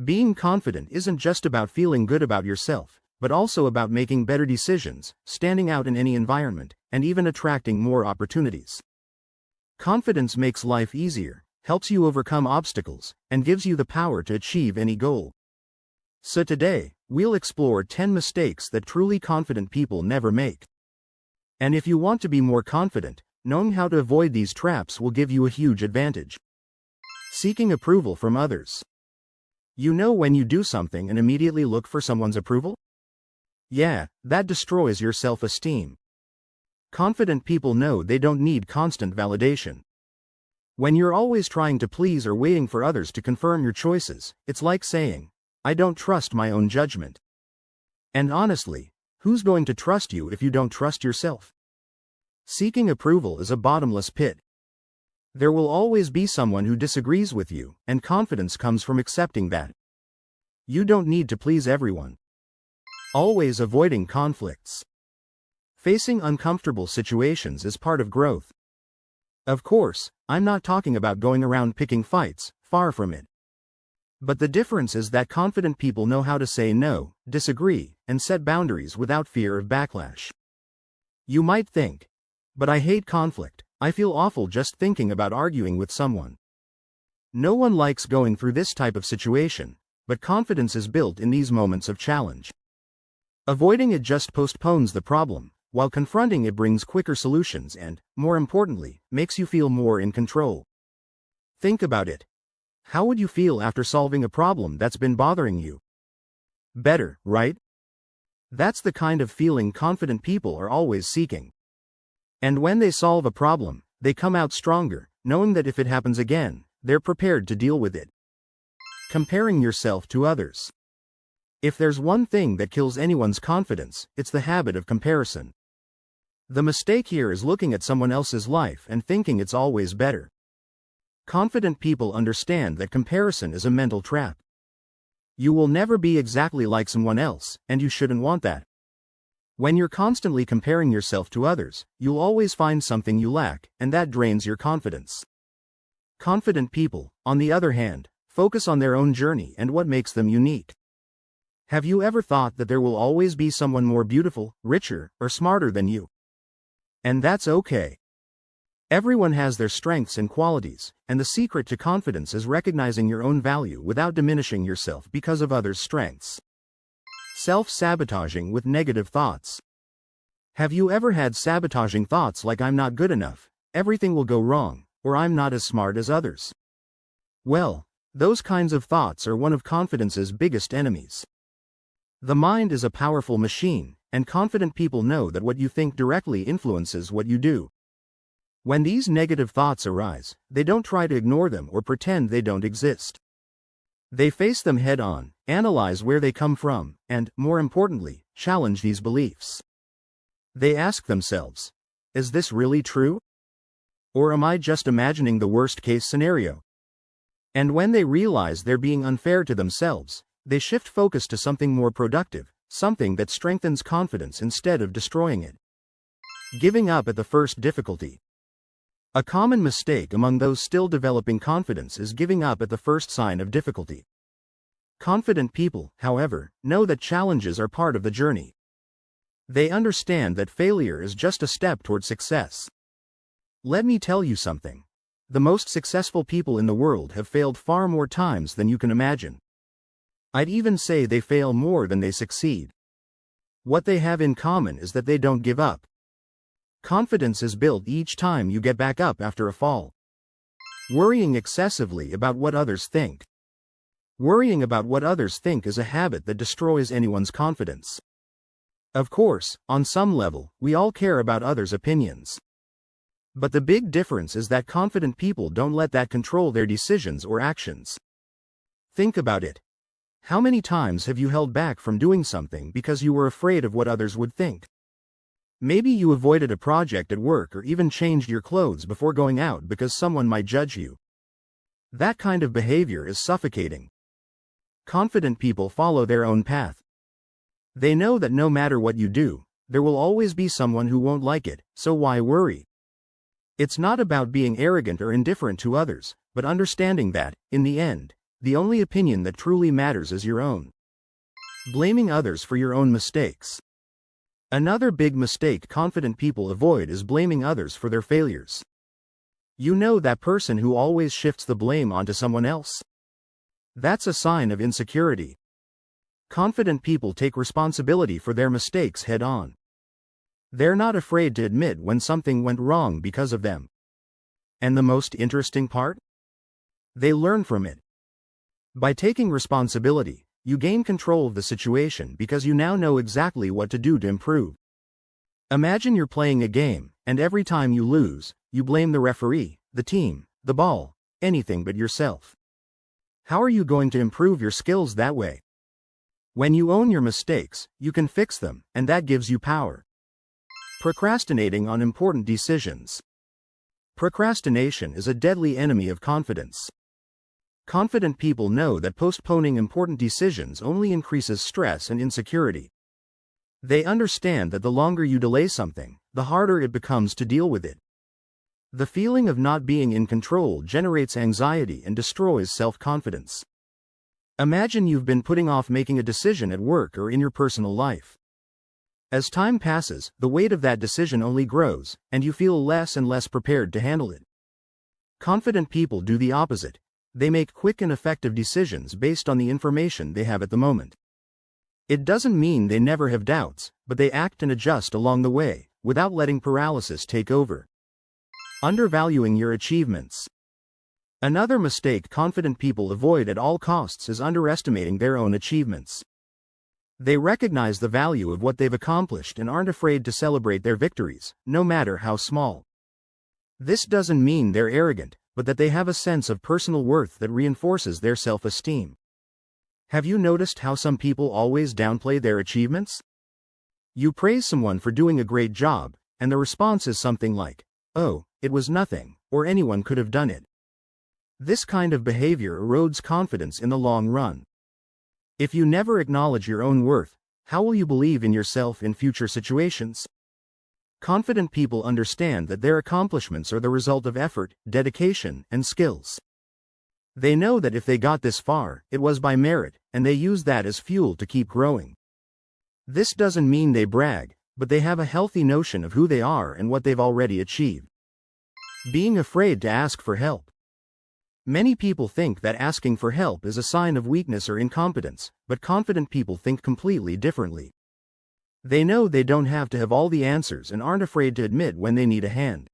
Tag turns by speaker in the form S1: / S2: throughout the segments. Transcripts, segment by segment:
S1: Being confident isn't just about feeling good about yourself, but also about making better decisions, standing out in any environment, and even attracting more opportunities. Confidence makes life easier, helps you overcome obstacles, and gives you the power to achieve any goal. So today, we'll explore 10 mistakes that truly confident people never make. And if you want to be more confident, knowing how to avoid these traps will give you a huge advantage. Seeking approval from others. You know when you do something and immediately look for someone's approval? Yeah, that destroys your self-esteem. Confident people know they don't need constant validation. When you're always trying to please or waiting for others to confirm your choices, it's like saying, "I don't trust my own judgment." And honestly, who's going to trust you if you don't trust yourself? Seeking approval is a bottomless pit. There will always be someone who disagrees with you, and confidence comes from accepting that. You don't need to please everyone. Always avoiding conflicts. Facing uncomfortable situations is part of growth. Of course, I'm not talking about going around picking fights, far from it. But the difference is that confident people know how to say no, disagree, and set boundaries without fear of backlash. You might think, "But I hate conflict, I feel awful just thinking about arguing with someone." No one likes going through this type of situation, but confidence is built in these moments of challenge. Avoiding it just postpones the problem, while confronting it brings quicker solutions and, more importantly, makes you feel more in control. Think about it. How would you feel after solving a problem that's been bothering you? Better, right? That's the kind of feeling confident people are always seeking. And when they solve a problem, they come out stronger, knowing that if it happens again, they're prepared to deal with it. Comparing yourself to others. If there's one thing that kills anyone's confidence, it's the habit of comparison. The mistake here is looking at someone else's life and thinking it's always better. Confident people understand that comparison is a mental trap. You will never be exactly like someone else, and you shouldn't want that. When you're constantly comparing yourself to others, you'll always find something you lack, and that drains your confidence. Confident people, on the other hand, focus on their own journey and what makes them unique. Have you ever thought that there will always be someone more beautiful, richer, or smarter than you? And that's okay. Everyone has their strengths and qualities, and the secret to confidence is recognizing your own value without diminishing yourself because of others' strengths. Self-sabotaging with negative thoughts. Have you ever had sabotaging thoughts like "I'm not good enough, everything will go wrong," or "I'm not as smart as others"? Well, those kinds of thoughts are one of confidence's biggest enemies. The mind is a powerful machine, and confident people know that what you think directly influences what you do. When these negative thoughts arise, they don't try to ignore them or pretend they don't exist. They face them head-on, analyze where they come from, and, more importantly, challenge these beliefs. They ask themselves, "Is this really true? Or am I just imagining the worst-case scenario?" And when they realize they're being unfair to themselves, they shift focus to something more productive, something that strengthens confidence instead of destroying it. Giving up at the first difficulty. A common mistake among those still developing confidence is giving up at the first sign of difficulty. Confident people, however, know that challenges are part of the journey. They understand that failure is just a step toward success. Let me tell you something. The most successful people in the world have failed far more times than you can imagine. I'd even say they fail more than they succeed. What they have in common is that they don't give up. Confidence is built each time you get back up after a fall. Worrying excessively about what others think. Worrying about what others think is a habit that destroys anyone's confidence. Of course, on some level, we all care about others' opinions. But the big difference is that confident people don't let that control their decisions or actions. Think about it. How many times have you held back from doing something because you were afraid of what others would think? Maybe you avoided a project at work or even changed your clothes before going out because someone might judge you. That kind of behavior is suffocating. Confident people follow their own path. They know that no matter what you do, there will always be someone who won't like it, so why worry? It's not about being arrogant or indifferent to others, but understanding that, in the end, the only opinion that truly matters is your own. Blaming others for your own mistakes. Another big mistake confident people avoid is blaming others for their failures. You know that person who always shifts the blame onto someone else? That's a sign of insecurity. Confident people take responsibility for their mistakes head on. They're not afraid to admit when something went wrong because of them. And the most interesting part? They learn from it. By taking responsibility, you gain control of the situation because you now know exactly what to do to improve. Imagine you're playing a game, and every time you lose, you blame the referee, the team, the ball, anything but yourself. How are you going to improve your skills that way? When you own your mistakes, you can fix them, and that gives you power. Procrastinating on important decisions. Procrastination is a deadly enemy of confidence. Confident people know that postponing important decisions only increases stress and insecurity. They understand that the longer you delay something, the harder it becomes to deal with it. The feeling of not being in control generates anxiety and destroys self-confidence. Imagine you've been putting off making a decision at work or in your personal life. As time passes, the weight of that decision only grows, and you feel less and less prepared to handle it. Confident people do the opposite. They make quick and effective decisions based on the information they have at the moment. It doesn't mean they never have doubts, but they act and adjust along the way, without letting paralysis take over. Undervaluing your achievements. Another mistake confident people avoid at all costs is underestimating their own achievements. They recognize the value of what they've accomplished and aren't afraid to celebrate their victories, no matter how small. This doesn't mean they're arrogant, but that they have a sense of personal worth that reinforces their self-esteem. Have you noticed how some people always downplay their achievements? You praise someone for doing a great job, and the response is something like, "Oh, it was nothing," or "anyone could have done it." This kind of behavior erodes confidence in the long run. If you never acknowledge your own worth, how will you believe in yourself in future situations? Confident people understand that their accomplishments are the result of effort, dedication, and skills. They know that if they got this far, it was by merit, and they use that as fuel to keep growing. This doesn't mean they brag, but they have a healthy notion of who they are and what they've already achieved. Being afraid to ask for help. Many people think that asking for help is a sign of weakness or incompetence, but confident people think completely differently. They know they don't have to have all the answers and aren't afraid to admit when they need a hand.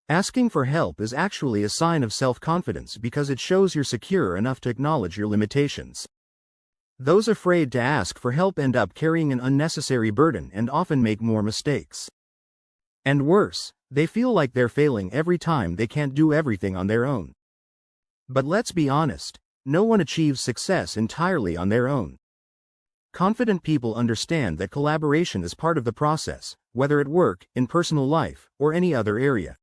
S1: Asking for help is actually a sign of self-confidence because it shows you're secure enough to acknowledge your limitations. Those afraid to ask for help end up carrying an unnecessary burden and often make more mistakes. And worse, they feel like they're failing every time they can't do everything on their own. But let's be honest, no one achieves success entirely on their own. Confident people understand that collaboration is part of the process, whether at work, in personal life, or any other area.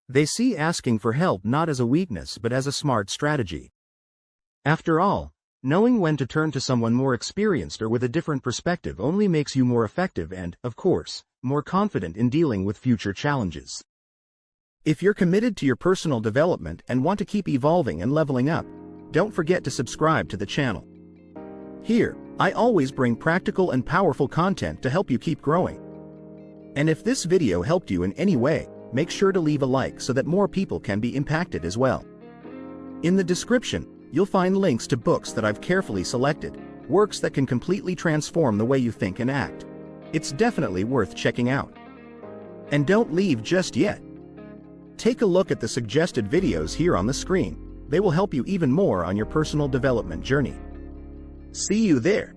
S1: They see asking for help not as a weakness but as a smart strategy. After all, knowing when to turn to someone more experienced or with a different perspective only makes you more effective and, of course, more confident in dealing with future challenges. If you're committed to your personal development and want to keep evolving and leveling up, don't forget to subscribe to the channel. Here, I always bring practical and powerful content to help you keep growing. And if this video helped you in any way, make sure to leave a like so that more people can be impacted as well. In the description, you'll find links to books that I've carefully selected, works that can completely transform the way you think and act. It's definitely worth checking out. And don't leave just yet. Take a look at the suggested videos here on the screen. They will help you even more on your personal development journey. See you there.